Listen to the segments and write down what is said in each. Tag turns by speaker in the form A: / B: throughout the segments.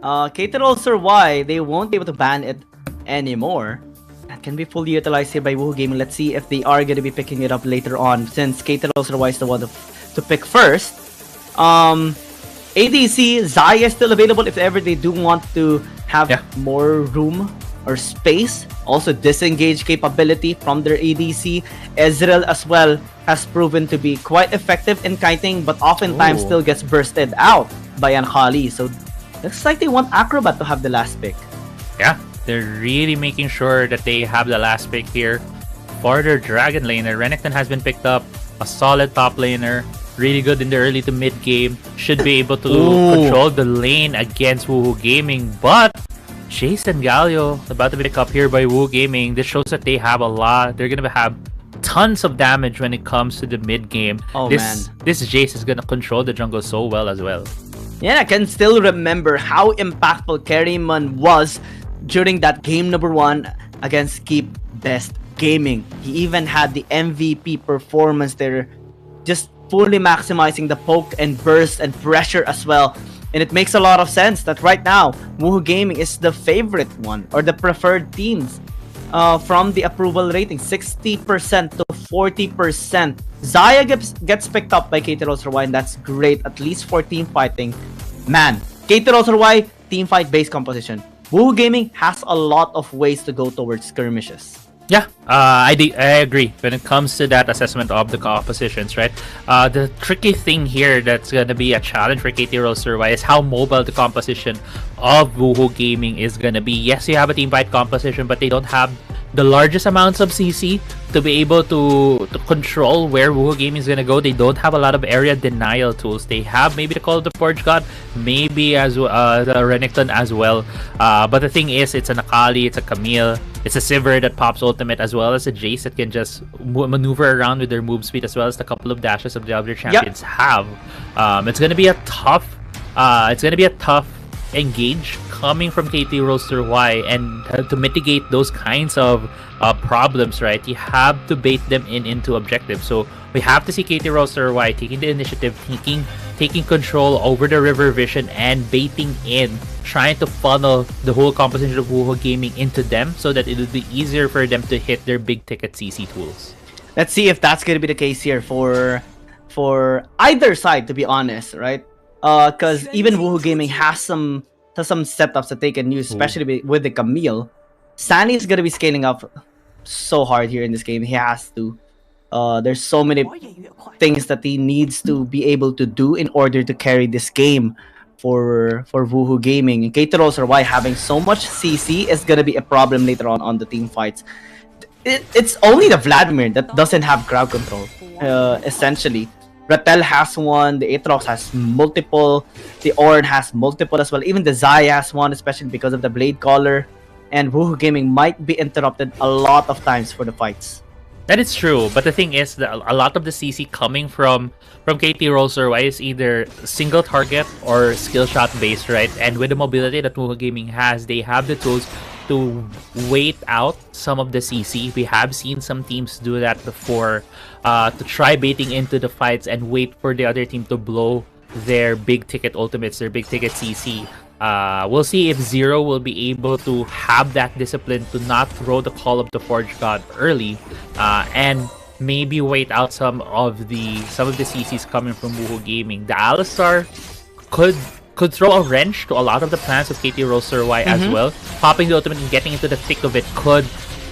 A: KT.RY, they won't be able to ban it anymore. That can be fully utilized here by Woohoo Gaming. Let's see if they are going to be picking it up later on, since KT.RY is the one to pick first. ADC, Xayah is still available if ever they do want to have more room or space. Also disengage capability from their ADC. Ezreal as well has proven to be quite effective in kiting, but oftentimes still gets bursted out by Ankhali. So looks like they want Acrobat to have the last pick.
B: Yeah, they're really making sure that they have the last pick here for their Dragon laner. Renekton has been picked up, a solid top laner. Really good in the early to mid game. Should be able to control the lane against Woohoo Gaming. But Jace and Galio about to be picked up here by Woohoo Gaming. This shows that they have a lot. They're gonna have tons of damage when it comes to the mid game. This Jace is gonna control the jungle so well as well.
A: Yeah, I can still remember how impactful Kerryman was during that game number 1 against Keep Best Gaming. He even had the MVP performance there, just fully maximizing the poke and burst and pressure as well. And it makes a lot of sense that right now, Woohoo Gaming is the favorite one, or the preferred teams from the approval rating, 60% to 40%. Xayah gets picked up by KT.RY, and that's great, at least for team fighting. Man, KT.RY, team fight based composition. Woohoo Gaming has a lot of ways to go towards skirmishes.
B: Yeah, I agree when it comes to that assessment of the compositions, right? The tricky thing here that's going to be a challenge for KT.RY is how mobile the composition of Woohoo Gaming is going to be. Yes, you have a team fight composition, but they don't have the largest amounts of CC to be able to control where Woohoo Gaming is going to go. They don't have a lot of area denial tools. They have maybe the Call of the Forge God, maybe as the Renekton as well. But the thing is, it's an Akali, it's a Camille, it's a Sivir that pops ultimate, as well as a Jace that can just maneuver around with their move speed, as well as the couple of dashes of the other champions have. It's gonna be a tough engage coming from KT.RY, and to mitigate those kinds of problems, right, you have to bait them into objectives. So we have to see KT.RY taking the initiative, taking control over the river vision and baiting in, trying to funnel the whole composition of Woohoo Gaming into them so that it would be easier for them to hit their big ticket CC tools.
A: Let's see if that's going to be the case here for either side, to be honest, right? Because even Woohoo Gaming has some setups that they can use, especially with the Camille. Sunny is going to be scaling up so hard here in this game. He has to. There's so many things that he needs to be able to do in order to carry this game for Woohoo Gaming. And KT.RY having so much CC is going to be a problem later on the team fights. It's only the Vladimir that doesn't have crowd control, essentially. Ratel has one, the Aatrox has multiple, the Ornn has multiple as well, even the Xayah has one, especially because of the Blade Caller, and Woohoo Gaming might be interrupted a lot of times for the fights.
B: That is true, but the thing is that a lot of the CC coming from KT.RY is either single target or skill shot based, right? And with the mobility that Woohoo Gaming has, they have the tools to wait out some of the CC. We have seen some teams do that before, to try baiting into the fights and wait for the other team to blow their big ticket ultimates, their big ticket CC. We'll see if Zero will be able to have that discipline to not throw the Call of the Forge God early, and maybe wait out some of the CCs coming from Woohoo Gaming. The Alistar could throw a wrench to a lot of the plans of KT.RY as well. Popping the ultimate and getting into the thick of it could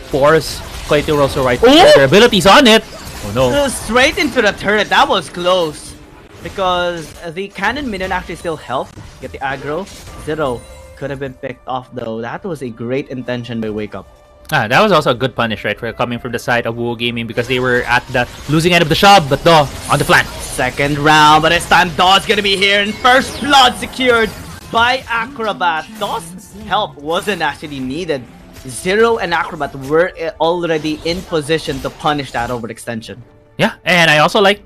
B: force KT.RY to use their abilities on it. Oh no!
A: Straight into the turret. That was close. Because the cannon minion actually still helped get the aggro. Zero could have been picked off though. That was a great intention by Wake Up.
B: That was also a good punish, right, for coming from the side of Woohoo Gaming, because they were at the losing end of the shove, but Do on the flank.
A: Second round, but this time Do's gonna be here, and first blood secured by Acrobat. Do's help wasn't actually needed. Zero and Acrobat were already in position to punish that overextension.
B: Yeah, and I also like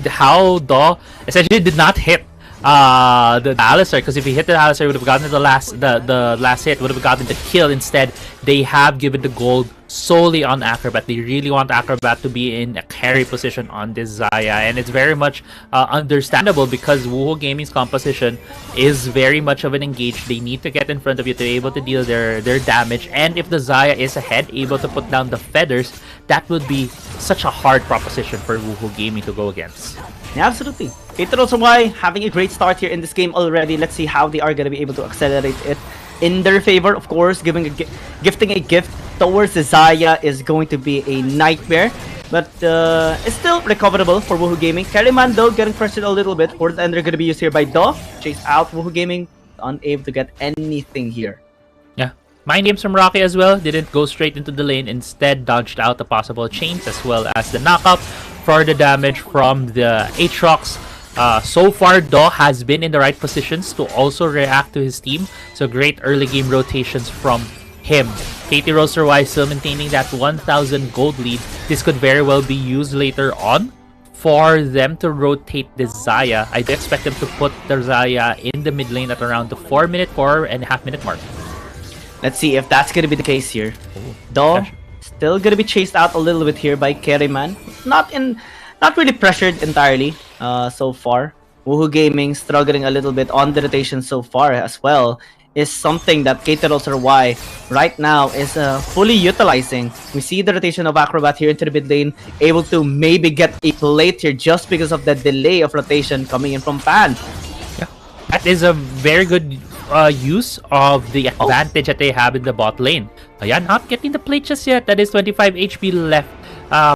B: how Do essentially did not hit the Alistar, because if he hit the Alistar, he would have gotten the last hit, would have gotten the kill. Instead, they have given the gold solely on Acrobat. They really want Acrobat to be in a carry position on this Xayah, and it's very much understandable because Woohoo Gaming's composition is very much of an engage. They need to get in front of you to be able to deal their damage, and if the Xayah is ahead, able to put down the feathers, that would be such a hard proposition for Woohoo Gaming to go against.
A: Yeah, absolutely. KT.RY having a great start here in this game already. Let's see how they are going to be able to accelerate it in their favor. Of course, gifting a gift towards the Xayah is going to be a nightmare. But it's still recoverable for Woohoo Gaming. KT.RY though getting pressured a little bit. Fourth ender going to be used here by Do. Chase out Woohoo Gaming. Unable to get anything here.
B: Yeah. Mind games from Rocky as well. Didn't go straight into the lane. Instead, dodged out the possible chains as well as the knockup for the damage from the Aatrox. So far, Do has been in the right positions to also react to his team. So great early game rotations from him. KT.RY still maintaining that 1,000 gold lead. This could very well be used later on for them to rotate the Xayah. I do expect them to put the Xayah in the mid lane at around the 4.5 minute mark.
A: Let's see if that's going to be the case here. Do still going to be chased out a little bit here by KT.RY. Not really pressured entirely so far. Woohoo Gaming struggling a little bit on the rotation so far as well is something that KT.RY right now is fully utilizing. We see the rotation of Acrobat here into the mid lane, able to maybe get a plate here just because of the delay of rotation coming in from Pan.
B: Yeah, that is a very good use of the advantage that they have in the bot lane. Yeah, not getting the plate just yet. That is 25 HP left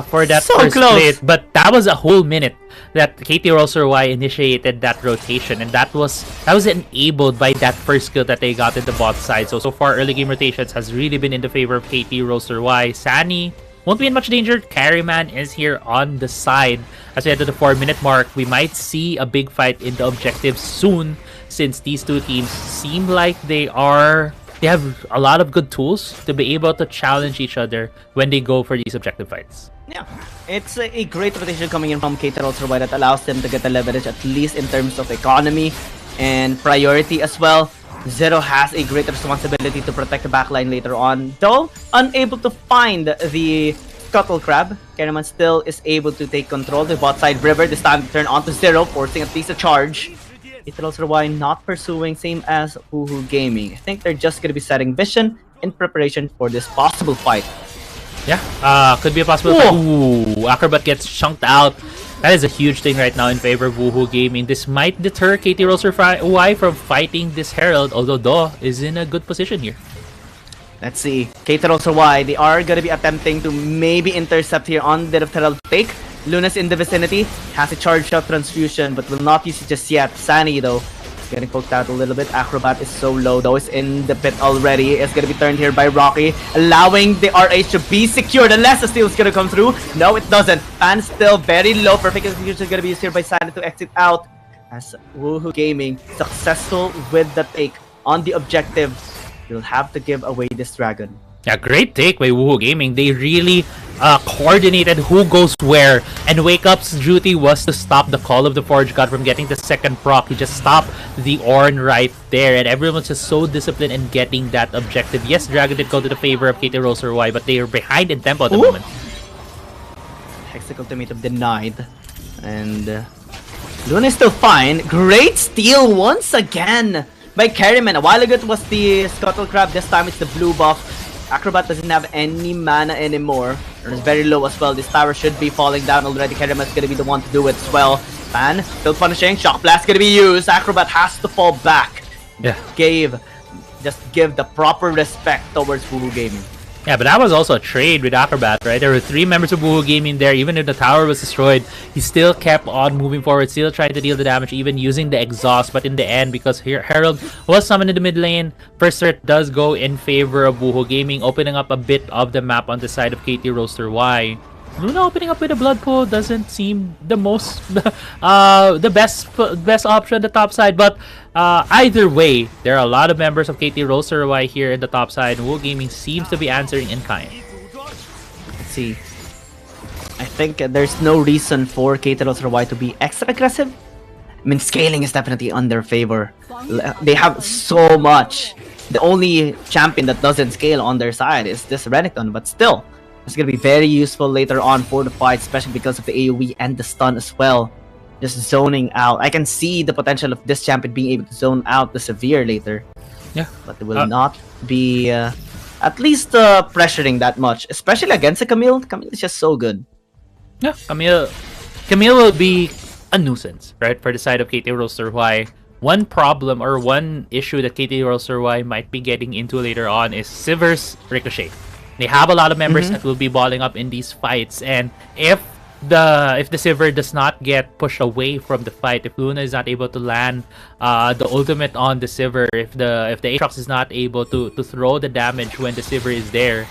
B: for that
A: so
B: first
A: close.
B: plate. But that was a whole minute that KT.RY initiated that rotation, and that was enabled by that first kill that they got in the bot side. So far, early game rotations has really been in the favor of KT.RY. Sunny won't be in much danger. KT.RY is here on the side. As we head to the 4-minute mark, we might see a big fight in the objectives soon, since these two teams seem like they have a lot of good tools to be able to challenge each other when they go for these objective fights.
A: Yeah, it's a great rotation coming in from KT.RY that allows them to get the leverage, at least in terms of economy and priority as well. Zero has a great responsibility to protect the backline later on, though unable to find the Scuttle Crab. KT.RY still is able to take control of the bot side river, this time to turn onto Zero, forcing at least a charge. KT.RY not pursuing, same as Woohoo Gaming. I think they're just going to be setting vision in preparation for this possible fight.
B: Yeah, could be a possible fight. Ooh, Acrobat gets chunked out. That is a huge thing right now in favor of Woohoo Gaming. This might deter KT.RY from fighting this Herald, although Do is in a good position here.
A: Let's see. KT.RY, they are going to be attempting to maybe intercept here on the Herald take. Luna's in the vicinity, has a charge shot transfusion, but will not use it just yet. Sunny though, is getting poked out a little bit. Acrobat is so low though, is in the pit already. It's gonna be turned here by Rocky, allowing the RH to be secured unless the steal is gonna come through. No, it doesn't. Fan still very low. Perfect execution is gonna be used here by Sunny to exit out. As Woohoo Gaming successful with the take on the objective, you'll have to give away this dragon.
B: Yeah, great take by Woohoo Gaming. They really coordinated who goes where, and Wake Up's duty was to stop the Call of the Forge God from getting the second proc. He just stopped the Ornn right there, and everyone's just so disciplined in getting that objective. Yes, Dragon did go to the favor of KT.RY, but they are behind in tempo at the moment.
A: Hexic Ultimatum denied, and Luna is still fine. Great steal once again by KT.RY. A while ago it was the Scuttle Crab, this time it's the blue buff. Acrobat doesn't have any mana anymore. It's very low as well. This tower should be falling down already. KT.RY is gonna be the one to do it as well. Fan still punishing. Shock Blast gonna be used. Acrobat has to fall back.
B: Yeah.
A: Just give the proper respect towards Woohoo Gaming.
B: Yeah, but that was also a trade with Acrobat, right? There were 3 members of Woohoo Gaming there. Even if the tower was destroyed, he still kept on moving forward, still trying to deal the damage, even using the exhaust. But in the end, because Herald was summoned in the mid lane, first threat does go in favor of Woohoo Gaming, opening up a bit of the map on the side of KT.RY. Luna opening up with a blood pool doesn't seem the most the best option on the top side, but either way, there are a lot of members of KT.RY here in the top side, and Woohoo Gaming seems to be answering in kind.
A: Let's see. I think there's no reason for KT.RY to be extra aggressive. I mean, scaling is definitely on their favor. They have so much. The only champion that doesn't scale on their side is this Renekton, but still, it's gonna be very useful later on for the fight, especially because of the AoE and the stun as well. Just zoning out. I can see the potential of this champion being able to zone out the Severe later.
B: Yeah.
A: But it will not be at least pressuring that much, especially against a Camille. Camille is just so good.
B: Yeah, Camille will be a nuisance, right, for the side of KT.RY. One problem or one issue that KT.RY might be getting into later on is Sivir's Ricochet. They have a lot of members that will be balling up in these fights, and if the Sivir does not get pushed away from the fight, if Luna is not able to land the ultimate on the Sivir, if the Aatrox is not able to throw the damage when the Sivir is there,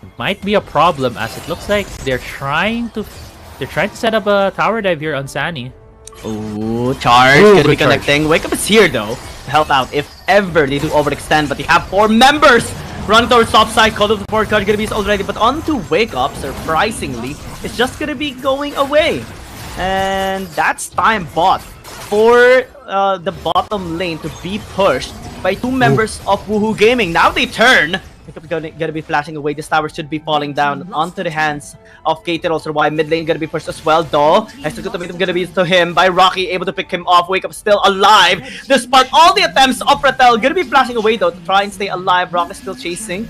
B: it might be a problem, as it looks like they're trying to set up a tower dive here on Sunny.
A: Ooh, charge. Gonna be connecting. Wake Up is here though to help out if ever they do overextend, but they have 4 members running towards top side. Call of the Port card gonna be already, but onto Wake Up, surprisingly, it's just gonna be going away. And that's time bought for the bottom lane to be pushed by 2 members of Woohoo Gaming. Now they turn. Wake Up gonna be flashing away. This tower should be falling down onto the hands of KT.RY. Mid lane gonna be pushed as well, though. Extra ultimatum gonna be to him by Rocky, able to pick him off. Wake Up still alive, despite all the attempts of Ratel. Gonna be flashing away though to try and stay alive. Rocky still chasing.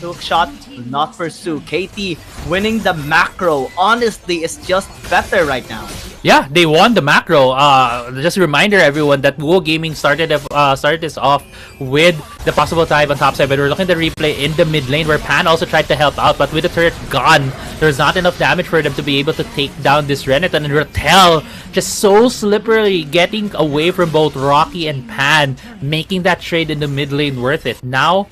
A: Hook shot, not pursue. KT winning the macro, honestly, is just better right now.
B: Yeah, they won the macro. Just a reminder, everyone, that Woo Gaming started this off with the possible dive on top side, but we're looking at the replay in the mid lane where Pan also tried to help out, but with the turret gone, there's not enough damage for them to be able to take down this Renekton, and Ratel just so slippery, getting away from both Rocky and Pan, making that trade in the mid lane worth it. Now,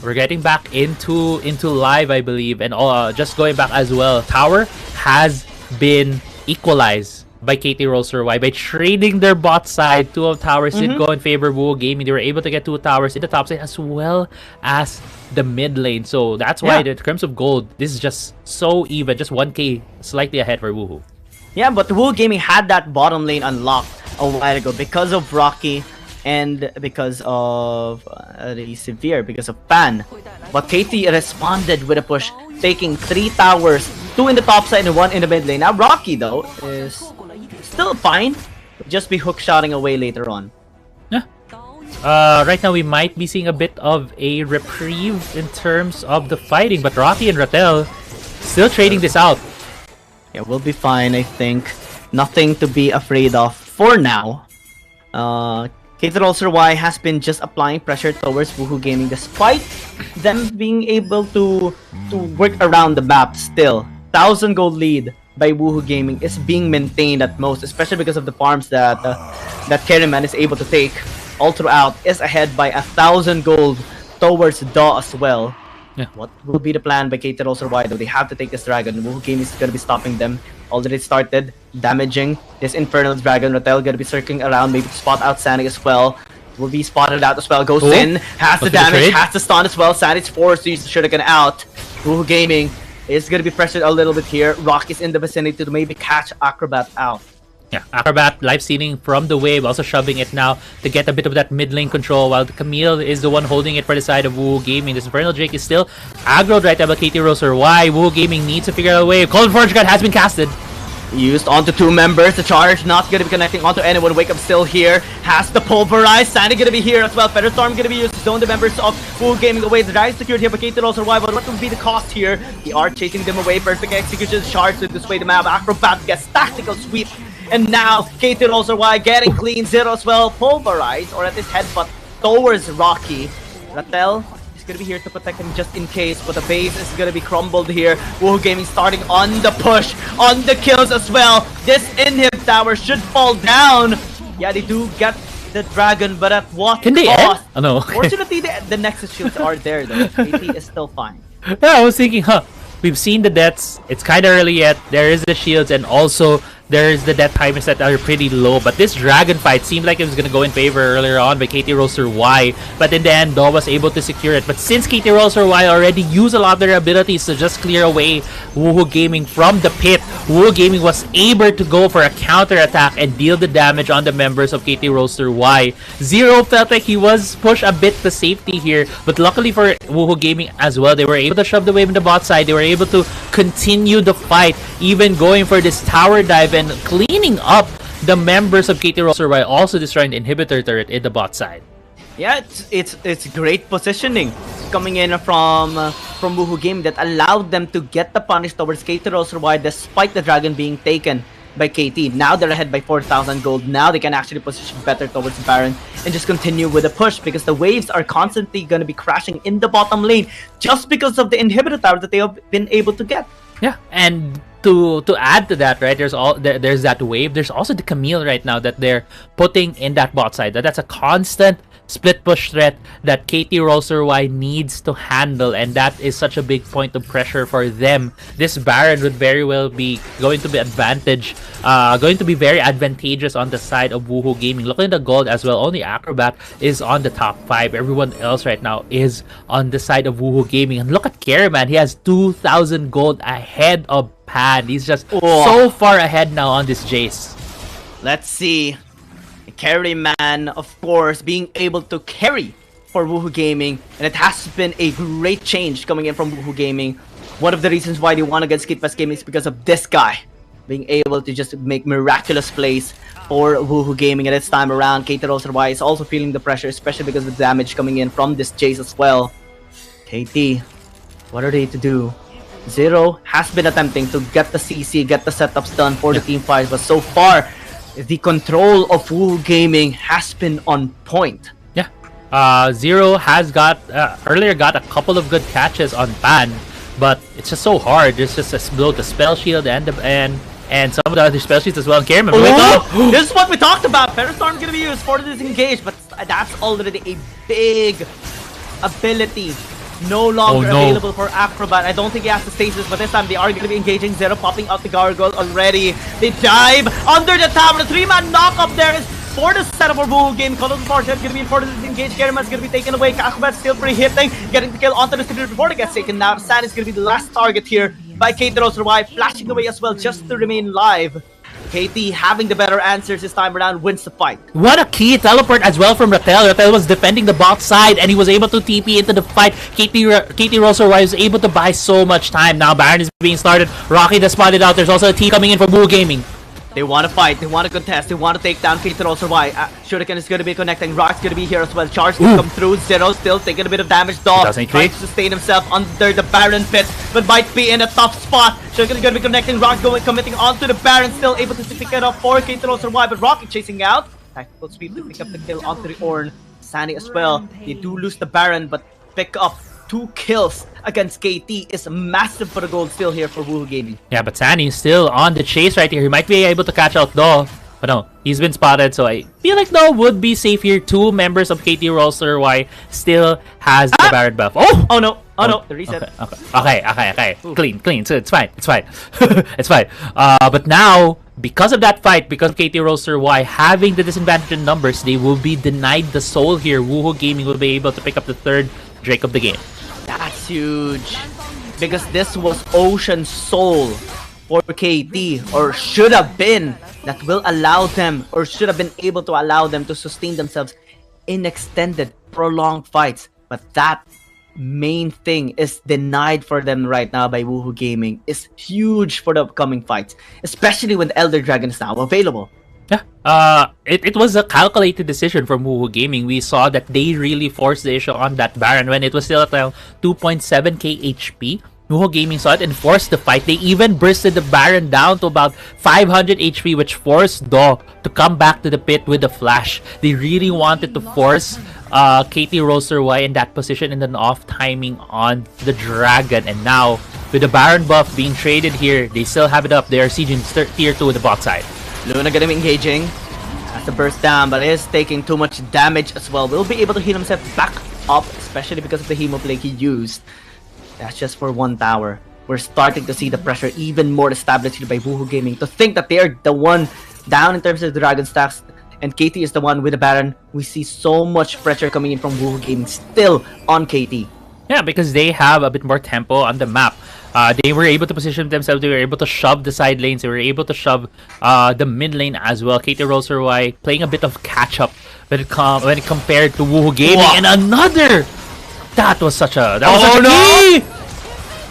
B: we're getting back into live, I believe, and just going back as well. Tower has been equalized by KT.RY by trading their bot side. 2 of towers did go in favor of Woo Gaming. They were able to get 2 towers in the top side as well as the mid lane. So that's why the terms of gold, this is just so even, just 1k slightly ahead for Woohoo.
A: Yeah, but Woo Gaming had that bottom lane unlocked a while ago because of Rocky and because of the Severe, because of Pan. But KT responded with a push, taking 3 towers, 2 in the top side and 1 in the mid lane. Now Rocky though is still fine, just be hook shotting away later on.
B: Yeah. Right now we might be seeing a bit of a reprieve in terms of the fighting, but Rocky and Ratel still trading this out.
A: Yeah, we'll be fine, I think. Nothing to be afraid of for now. KT.RY has been just applying pressure towards Woohoo Gaming despite them being able to work around the map still. 1,000 gold lead by Woohoo Gaming is being maintained at most, especially because of the farms that KT.RY is able to take all throughout. Is ahead by 1,000 gold towards Daw as well.
B: Yeah.
A: What will be the plan by KT.RY though? They have to take this dragon. Woohoo Gaming is going to be stopping them. Already started damaging this infernal dragon. Ratel going to be circling around, maybe to spot out Sanic as well. Will be spotted out as well. Goes in, has the damage, has the stun as well. Sanic's forced to use the shuriken out. Woohoo Gaming is going to be pressured a little bit here. Rock is in the vicinity to maybe catch Acrobat out.
B: Yeah, Acrobat live stealing from the wave, also shoving it now to get a bit of that mid lane control, while Camille is the one holding it for the side of Woo Gaming. This Infernal Drake is still aggroed right now by KT.RY. Woo Gaming needs to figure out a way. Cold Forge Guard has been casted.
A: Used onto 2 members. The charge not going to be connecting onto anyone. Wake Up still here. Has the pulverize. Sandy going to be here as well. Feather Storm going to be used to zone the members of Woo Gaming away. The drive secured here by KT.RY. But what will be the cost here? They are chasing them away. Perfect execution. Charge to display the map. Acrobat gets tactical sweep. And now KT.RY getting clean 0 as well. Pulverize, or at his headbutt towards Rocky. Ratel is going to be here to protect him just in case, but the base is going to be crumbled here. Woohoo Gaming starting on the push, on the kills as well. This inhib tower should fall down. Yeah, they do get the dragon, but at what
B: Can they
A: cost?
B: end? Oh no.
A: Fortunately, the Nexus shields are there though. KT is still fine.
B: Yeah, I was thinking, we've seen the deaths. It's kind of early yet. There is the shields, and also there's the death timers that are pretty low. But this dragon fight seemed like it was going to go in favor earlier on by KT.RY. But in the end, Daw was able to secure it. But since KT.RY already used a lot of their abilities to just clear away Woohoo Gaming from the pit, Woohoo Gaming was able to go for a counter attack and deal the damage on the members of KT.RY. Zero felt like he was pushed a bit to safety here, but luckily for Woohoo Gaming as well, they were able to shove the wave in the bot side. They were able to continue the fight, even going for this tower dive and cleaning up the members of KT.RY, also destroying the inhibitor turret in the bot side.
A: Yeah, it's great positioning coming in from Woohoo Gaming that allowed them to get the punish towards KT.RY despite the dragon being taken by KT. Now they're ahead by 4,000 gold. Now they can actually position better towards Baron and just continue with the push, because the waves are constantly going to be crashing in the bottom lane just because of the inhibitor tower that they have been able to get.
B: Yeah, and to add to that, right, there's that wave. There's also the Camille right now that they're putting in that bot side. That's a constant split push threat that KT.RY needs to handle, and that is such a big point of pressure for them. This Baron would very well be going to be very advantageous on the side of Woohoo Gaming. Look at the gold as well. Only Acrobat is on the top 5. Everyone else right now is on the side of Woohoo Gaming. And look at KT.RY, man. He has 2,000 gold ahead of Pan. He's just so far ahead now on this Jace.
A: Let's see. Carry man, of course, being able to carry for Woohoo Gaming, and it has been a great change coming in from Woohoo Gaming. One of the reasons why they won against Skid Fest Gaming is because of this guy being able to just make miraculous plays for Woohoo Gaming. And this time around, KT.RY is also feeling the pressure, especially because of the damage coming in from this Jace as well. KT, what are they to do? Zero has been attempting to get the CC, get the setups done for the team fight, but so far, the control of Woohoo Gaming has been on point.
B: Yeah, Zero has earlier got a couple of good catches on Pan, but it's just so hard. There's just a the spell shield and some of the other spell shields as well. Karen, wake up!
A: This is what we talked about. Storm's gonna be used for the disengage, but that's already a big ability. No longer available for Acrobat. I don't think he has the stasis, but this time they are going to be engaging. Zero popping out the gargoyle already. They dive under the tower. The 3-man knock up there is for the setup for Woohoo Game. Colonel Fortune is going to be for the disengage. Kerriman's going to be taken away. Acrobat still pretty hitting, getting the kill onto the distributor before it gets taken out. San is going to be the last target here by KT.RY, flashing away as well just to remain live. KT having the better answers this time around wins the fight.
B: What a key teleport as well from Ratel. Ratel was defending the bot side and he was able to TP into the fight. KT.RY was able to buy so much time. Now Baron is being started. Rocky has spotted out. There's also a team coming in from Woohoo Gaming.
A: They want to fight, they want to contest, they want to take down KT.RY. Shuriken is going to be connecting, Rock's going to be here as well. Charge will come through, Zero still taking a bit of damage. Dog trying to sustain himself under the Baron pit, but might be in a tough spot. Shuriken is going to be connecting, Rock committing onto the Baron, still able to pick it up for KT.RY, but Rocky chasing out. Tactical speed to pick up the kill onto the Ornn. Sunny as well, they do lose the Baron, but pick up 2 kills against KT is massive for the gold still here for Woohoo Gaming.
B: Yeah, but Sunny is still on the chase right here. He might be able to catch out Do, but no, he's been spotted, so I feel like Do would be safe here. 2 members of KT.RY still has the Baron buff.
A: Oh no, the reset.
B: Okay. Clean. So it's fine. It's fine. But now, because of that fight, because of KT.RY having the disadvantage in numbers, they will be denied the soul here. Woohoo Gaming will be able to pick up the 3rd Drake of the game.
A: That's huge, because this was Ocean's soul for KT, or should have been, that will allow them, or should have been able to allow them to sustain themselves in extended, prolonged fights. But that main thing is denied for them right now by Woohoo Gaming. Is huge for the upcoming fights, especially when Elder Dragon is now available.
B: Yeah, it was a calculated decision from Woohoo Gaming. We saw that they really forced the issue on that Baron when it was still at around 2.7k HP. Woohoo Gaming saw it and forced the fight. They even bursted the Baron down to about 500 HP, which forced Do to come back to the pit with a flash. They really wanted to force KT.RY in that position and then off timing on the Dragon. And now, with the Baron buff being traded here, they still have it up. They are sieging tier 2 in the bot side.
A: Luna gonna be engaging. Has to burst down, but is taking too much damage as well. Will be able to heal himself back up, especially because of the Hemoplague he used. That's just for 1 tower. We're starting to see the pressure even more established here by Woohoo Gaming. To think that they're the one down in terms of the Dragon stacks, and KT is the one with the Baron. We see so much pressure coming in from Woohoo Gaming still on KT.
B: Yeah, because they have a bit more tempo on the map. They were able to position themselves. They were able to shove the side lanes. They were able to shove the mid lane as well. KT.RY playing a bit of catch up when it compared to Woohoo Gaming.
A: Wow.
B: And another. That was such a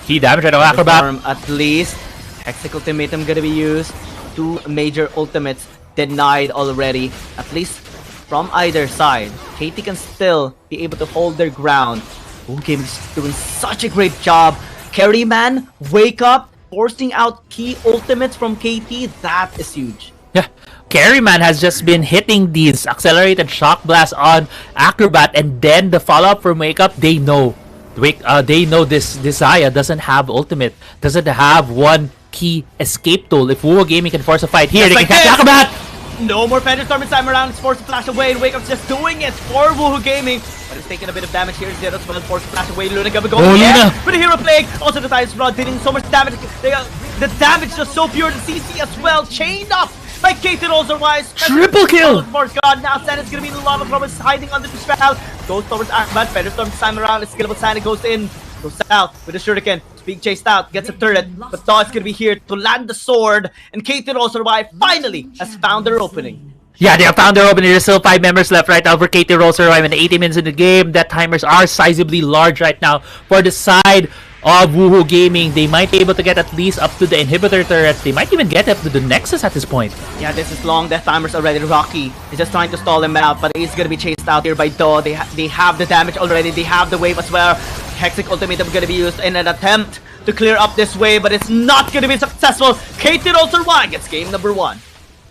B: key damage right now. Acrobat.
A: At least Hexic ultimatum gonna be used. 2 major ultimates denied already. At least from either side. KT can still be able to hold their ground. Woohoo Gaming is doing such a great job. Carry man, wake up, forcing out key ultimates from KT. That is huge.
B: Yeah, KT.RY has just been hitting these accelerated shock blasts on Acrobat, and then the follow-up from Wake Up. They know, this Xayah doesn't have ultimate, doesn't have one key escape tool. If Woohoo Gaming can force a fight here, they can catch Acrobat.
A: No more Thunderstorm this time around. It's forced to flash away, and Wake Up's just doing it for Woohoo Gaming. But it's taking a bit of damage here. Zero as well, forced to flash away. Luna gonna go
B: Luna
A: with the Hero Plague. Also the Tides Blood dealing so much damage. The damage just so pure. The CC as well, chained up by KT.RY.
B: Triple kill!
A: For God, now Santa's gonna be in the lava from hiding under the spell. Goes towards Acrobat. Thunderstorm this time around. It's skillable. Santa goes in. Goes out with a shuriken. Being chased out, gets a turret, but Dog's gonna be here to land the sword, and KT.RY finally has found their opening.
B: Yeah, they have found their opening. There's still 5 members left right now for KT.RY and 80 minutes in the game. That timers are sizably large right now for the side of Woohoo Gaming. They might be able to get at least up to the inhibitor turret. They might even get up to the Nexus at this point.
A: Yeah, this is long. Death timers already. Rocky is just trying to stall him out, but he's gonna be chased out here by Do. They have the damage already. They have the wave as well. Hexic ultimatum gonna be used in an attempt to clear up this wave, but it's not gonna be successful. KT.RY gets game number 1.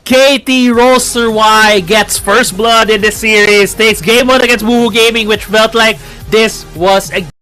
B: KT.RY gets first blood in this series. Takes game 1 against Woohoo Gaming, which felt like this was a